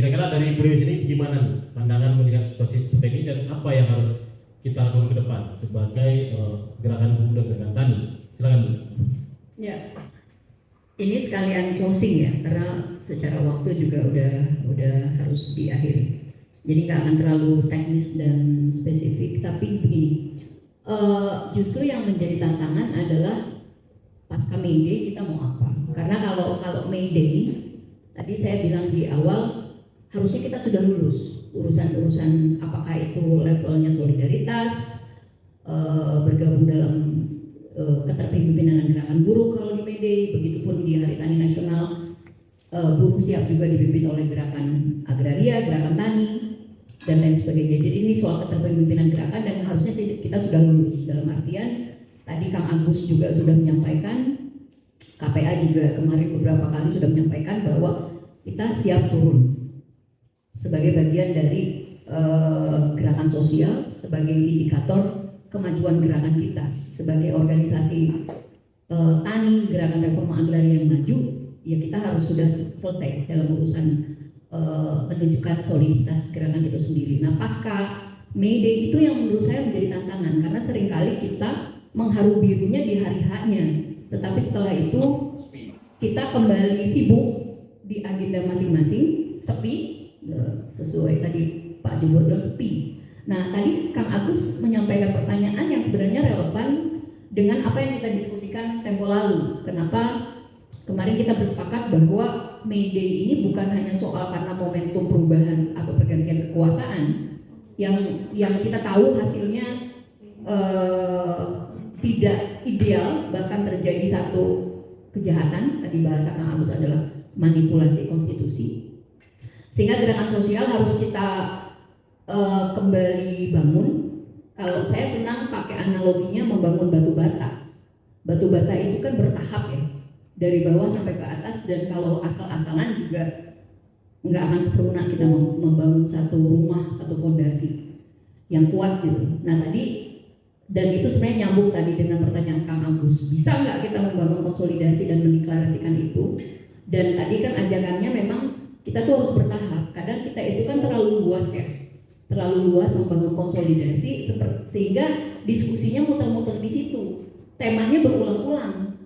kira-kira dari beliau sini gimana nih pandangan melihat situasi seperti ini dan apa yang harus kita lakukan ke depan sebagai gerakan buruh dan gerakan tani? Silakan Bu. Ya, ini sekalian closing ya, karena secara waktu juga udah harus diakhiri. Jadi nggak akan terlalu teknis dan spesifik, tapi begini, justru yang menjadi tantangan adalah pasca May Day kita mau apa? Karena kalau May Day tadi saya bilang di awal harusnya kita sudah lulus urusan apakah itu levelnya solidaritas, bergabung dalam keterpimpinan gerakan buruh kalau di May Day, begitupun di Hari Tani Nasional buruh siap juga dipimpin oleh gerakan agraria, gerakan tani dan lain sebagainya. Jadi ini soal keterpemimpinan gerakan dan harusnya kita sudah lulus dalam artian tadi Kang Agus juga sudah menyampaikan, KPA juga kemarin beberapa kali sudah menyampaikan bahwa kita siap turun sebagai bagian dari gerakan sosial, sebagai indikator kemajuan gerakan kita sebagai organisasi tani, gerakan reforma agraria yang maju. Ya kita harus sudah selesai dalam urusan menunjukkan soliditas gerakan itu sendiri. Nah pasca May Day itu yang menurut saya menjadi tantangan karena seringkali kita mengharu birunya di hari H-nya, tetapi setelah itu kita kembali sibuk di agenda masing-masing, sepi, sesuai tadi Pak Jubur bilang sepi. Nah tadi Kang Agus menyampaikan pertanyaan yang sebenarnya relevan dengan apa yang kita diskusikan tempo lalu. Kenapa kemarin kita bersepakat bahwa May Day ini bukan hanya soal karena momentum perubahan atau pergantian kekuasaan yang kita tahu hasilnya tidak ideal, bahkan terjadi satu kejahatan, tadi bahasa Kang Agus adalah manipulasi konstitusi, sehingga gerakan sosial harus kita kembali bangun. Kalau saya senang pakai analoginya membangun batu bata. Batu bata itu kan bertahap ya, dari bawah sampai ke atas, dan kalau asal-asalan juga nggak akan sempurna kita membangun satu rumah, satu fondasi yang kuat gitu. Nah tadi, dan itu sebenarnya nyambung tadi dengan pertanyaan Kang Agus, bisa nggak kita membangun konsolidasi dan mendeklarasikan itu? Dan tadi kan ajakannya memang kita tuh harus bertahap. Kadang kita itu kan terlalu luas ya, terlalu luas membangun konsolidasi sehingga diskusinya muter-muter di situ, temanya berulang-ulang.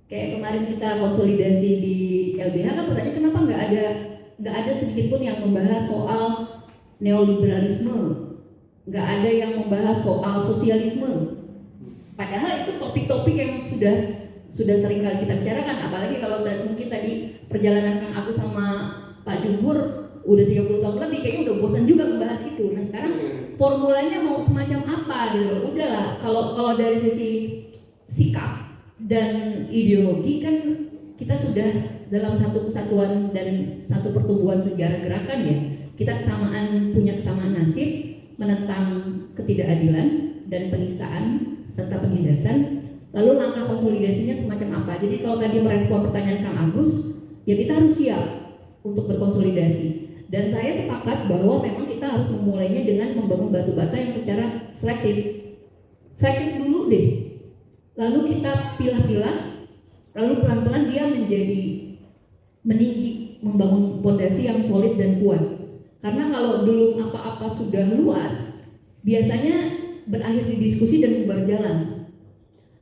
Kayak kemarin kita konsolidasi di LBH kan pertanyaan kenapa nggak ada sedikit pun yang membahas soal neoliberalisme, nggak ada yang membahas soal sosialisme. Padahal itu topik-topik yang sudah sering kali kita bicarakan, apalagi kalau mungkin tadi perjalanan Kang Agus sama Pak Jubur udah 30 tahun lebih, kayaknya udah bosan juga membahas itu. Nah sekarang formulanya mau semacam apa gitu. Udahlah, kalau dari sisi sikap dan ideologi kan kita sudah dalam satu kesatuan dan satu pertumbuhan sejarah gerakan ya. Kita punya kesamaan nasib, menentang ketidakadilan dan penistaan serta penindasan. Lalu langkah konsolidasinya semacam apa? Jadi kalau tadi merespon pertanyaan Kang Agus, ya kita harus siap untuk berkonsolidasi. Dan saya sepakat bahwa memang kita harus memulainya dengan membangun batu bata yang secara selektif. Selektif dulu deh. Lalu kita pilah-pilah, lalu pelan-pelan dia menjadi meninggi, membangun fondasi yang solid dan kuat. Karena kalau belum apa-apa sudah luas, biasanya berakhir di diskusi dan bubar jalan.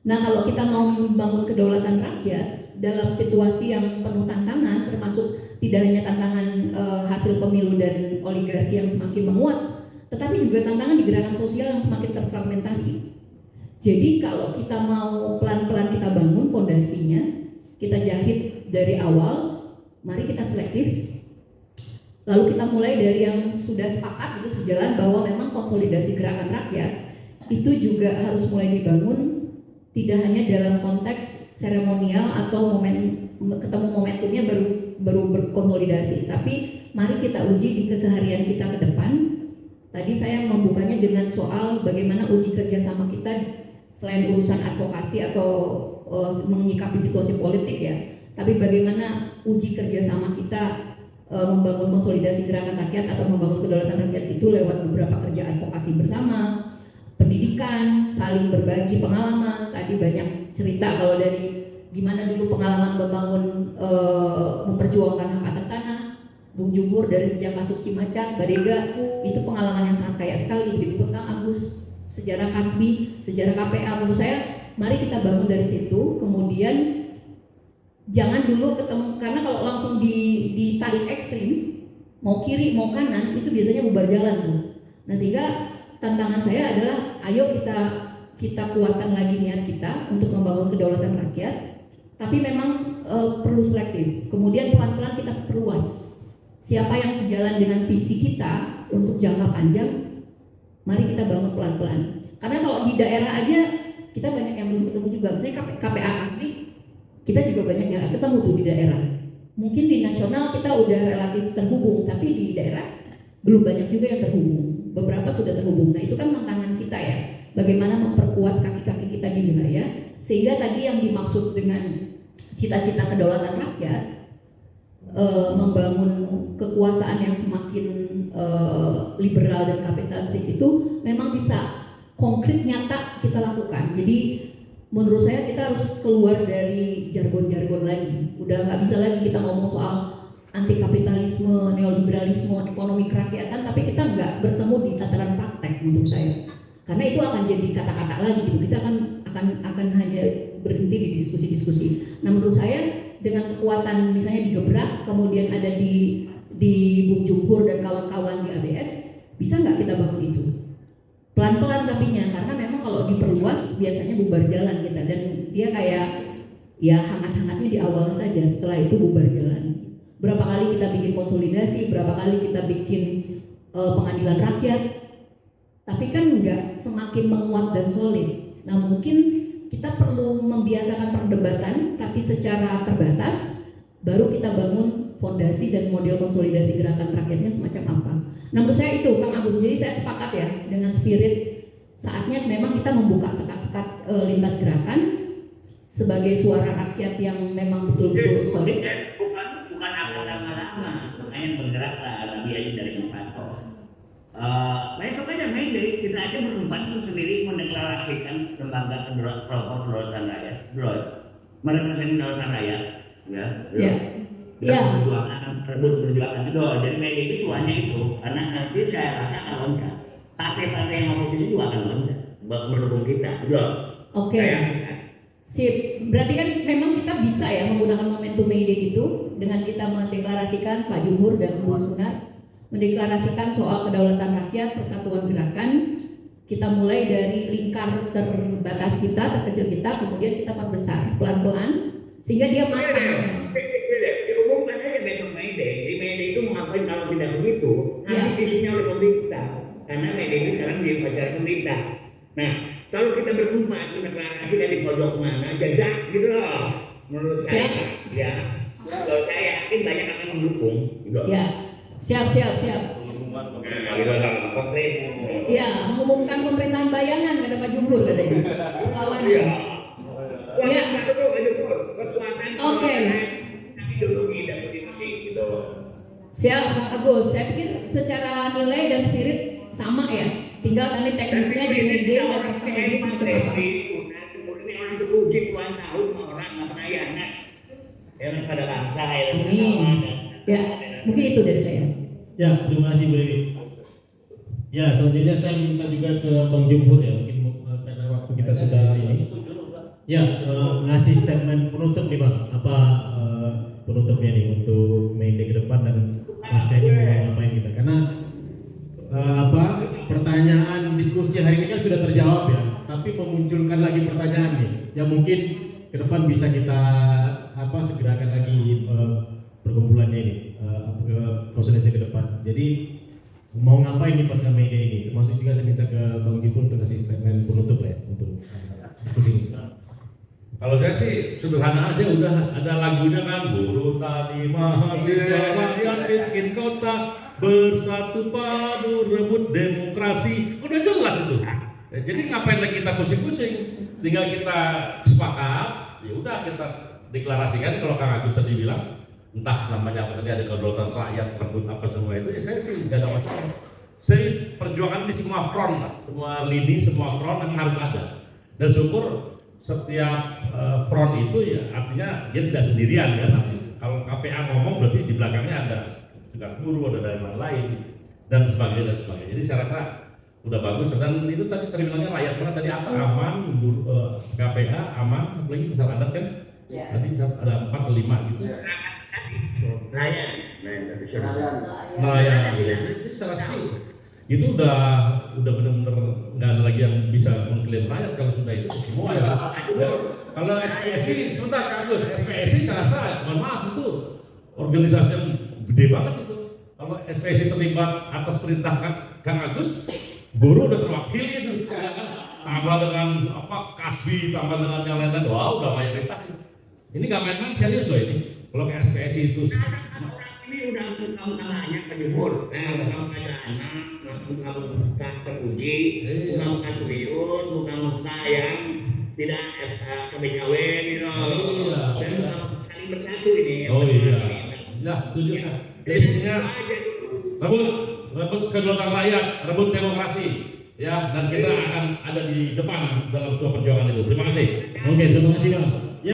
Nah kalau kita mau membangun kedaulatan rakyat dalam situasi yang penuh tantangan, termasuk tidak hanya tantangan hasil pemilu dan oligarki yang semakin menguat, tetapi juga tantangan di gerakan sosial yang semakin terfragmentasi. Jadi kalau kita mau pelan-pelan kita bangun fondasinya, kita jahit dari awal, mari kita selektif. Lalu kita mulai dari yang sudah sepakat itu sejalan bahwa memang konsolidasi gerakan rakyat itu juga harus mulai dibangun, tidak hanya dalam konteks seremonial atau ketemu momentumnya baru berkonsolidasi, tapi mari kita uji di keseharian kita ke depan. Tadi saya membukanya dengan soal bagaimana uji kerjasama kita selain urusan advokasi atau menyikapi situasi politik ya, tapi bagaimana uji kerjasama kita membangun konsolidasi gerakan rakyat atau membangun kedaulatan rakyat itu lewat beberapa kerja advokasi bersama, pendidikan, saling berbagi pengalaman. Tadi banyak cerita kalau dari gimana dulu pengalaman membangun memperjuangkan hak atas tanah Bung Jumhur dari sejak kasus Cimacan, Badega, itu pengalaman yang sangat kaya sekali. Begitu pun Kang Agus, sejarah Kasbi, sejarah KPA. Menurut saya, mari kita bangun dari situ. Kemudian jangan dulu ketemu, karena kalau langsung ditarik ekstrim, mau kiri mau kanan, itu biasanya bubar jalan tuh. Nah sehingga tantangan saya adalah, ayo kita kuatkan lagi niat kita untuk membangun kedaulatan rakyat. Tapi memang perlu selektif. Kemudian pelan-pelan kita perluas. Siapa yang sejalan dengan visi kita untuk jangka panjang, mari kita bangun pelan-pelan. Karena kalau di daerah aja kita banyak yang belum ketemu juga. Misalnya KPA Kasbi, kita juga banyak yang ketemu tuh di daerah. Mungkin di nasional kita udah relatif terhubung, tapi di daerah belum banyak juga yang terhubung. Beberapa sudah terhubung. Nah itu kan tantangan kita ya. Bagaimana memperkuat kaki-kaki kita di wilayah, sehingga tadi yang dimaksud dengan cita-cita kedaulatan rakyat, membangun kekuasaan yang semakin liberal dan kapitalistik itu memang bisa konkret nyata kita lakukan. Jadi menurut saya kita harus keluar dari jargon-jargon lagi. Udah nggak bisa lagi kita ngomong soal anti kapitalisme, neoliberalisme, ekonomi kerakyatan, tapi kita nggak bertemu di tataran praktek menurut saya. Karena itu akan jadi kata-kata lagi gitu. Kita akan hanya berhenti di diskusi-diskusi. Nah menurut saya dengan kekuatan misalnya digebrak, kemudian ada di Bung Jumhur dan kawan-kawan di ABS, bisa nggak kita bangun itu? Pelan-pelan tapinya, karena memang kalau diperluas biasanya bubar jalan kita, dan dia kayak ya hangat-hangatnya di awal saja, setelah itu bubar jalan. Berapa kali kita bikin konsolidasi, berapa kali kita bikin pengadilan rakyat, tapi kan nggak semakin menguat dan solid. Nah mungkin kita perlu membiasakan perdebatan, tapi secara terbatas, baru kita bangun fondasi dan model konsolidasi gerakan rakyatnya semacam apa. Nah menurut saya itu Kang Agus, jadi saya sepakat ya dengan spirit saatnya memang kita membuka sekat-sekat lintas gerakan sebagai suara rakyat yang memang betul-betul solid. Bukan apa lama-lama, makanya bergerak lebih aja dari empat. Besok aja Mei Day, kita aja berempat itu sendiri mendeklarasikan lembaga kedaulatan rakyat, merepresentasi kedaulatan rakyat, ya. Perjuangan itu, jadi Mei Day itu suaranya itu, karena nanti saya rasa akan loncat. Partai-partai yang oposisi juga akan loncat, mendukung kita, Oke. Sip. Berarti kan memang kita bisa ya menggunakan momentum Mei Day itu dengan kita mendeklarasikan Pak Jumhur dan Bu Sunar, mendeklarasikan soal kedaulatan rakyat, persatuan gerakan. Kita mulai dari lingkar terbatas kita, terkecil kita, kemudian kita perbesar pelan-pelan sehingga dia matang. Diumumkan aja besok Mei Day. Di Mei Day itu mau ngapain kalau tidak begitu? Habis isunya oleh pemerintah. Karena Mei Day itu sekarang di upacara pemerintah. Nah, kalau kita berempat mendeklarasikan di pojok mana, jadak gitu loh. Menurut saya, ya. Kalau saya yakin banyak akan mendukung. Gitu. Ya. Siap. Ya, mengumumkan pemerintahan bayangan kata Pak Jumhur katanya. Lawan. Ya. Kekuatan. Oke. Ideologi dan politisi gitu. Siap, Pak Agus. Saya pikir secara nilai dan spirit sama ya. Tinggal nanti teknisnya di media dan strategi semacam apa. Ini orang terpuji puluhan tahun orang nggak pernah hianat. Yang pada bangsa ya. Ya, mungkin itu dari saya. Ya, terima kasih Bu Dewi. Ya, selanjutnya saya minta juga ke Bang Jumhur ya, mungkin karena waktu kita sudah ini. Ya, ngasih statement penutup nih Bang. Apa penutupnya nih untuk Mei Day ke depan dan Mas ini mau ngapain kita? Karena pertanyaan diskusi hari ini kan sudah terjawab ya, tapi memunculkan lagi pertanyaan nih yang mungkin ke depan bisa kita segerakan lagi perkumpulannya ini konsolidasi ke depan. Jadi mau ngapain nih pas Mei Day ini? Termasuk juga saya minta ke Bang Jumhur untuk kasih statement penutup ya untuk diskusi ini. Kalau saya sih sederhana aja, udah ada lagunya kan, buruh tani mahasiswa rakyat miskin kota bersatu padu rebut demokrasi, udah jelas itu. Jadi ngapain lagi kita pusing-pusing? Tinggal kita sepakat, ya udah kita deklarasikan. Kalau Kang Agus tadi bilang, entah namanya apa tadi, ada kedaulatan rakyat, rebut apa semua itu, ya saya sih nggak ada masalah. Saya perjuangan di semua front, semua lini, semua front yang harus ada. Dan syukur setiap front itu ya artinya dia tidak sendirian kan. Kalau KPA ngomong berarti di belakangnya ada serikat buruh, ada dari mana lain dan sebagainya dan sebagainya. Jadi saya rasa udah bagus dan itu tadi sering bilangnya rakyat mana tadi apa aman, KPA aman, apalagi misal adat kan tadi ada 4 atau 5 gitu. Nelayan tradisional. Nelayan, jadi saya rasa sih itu udah benar-benar nggak ada lagi yang bisa mengklaim rakyat kalau sudah itu semua ya. Kalau SPSI sebentar Kak Agus, SPSI saya rasa mohon maaf itu organisasi yang gede banget itu. Kalau SPSI terlibat atas perintah Kang Agus, buruh udah terwakili itu. Tambah dengan Kasbi, tambah dengan yang lain-lain, wah udah mayoritas. Ini nggak main-main serius loh ini. Kalau ke SPSI itu. Ini udah muka-mukanya penjemur, muka-muka anak, muka-muka teruji, muka-muka serius, muka-muka yang tidak cawe-cawe gitu. Dan muka-muka saling bersatu ini. Oh iya. Ya, setuju saya. Jadi intinya rebut kedaulatan rakyat, rebut demokrasi. Ya, dan kita akan ada di depan dalam sebuah perjuangan itu. Terima kasih. Oke, terima kasih Kang.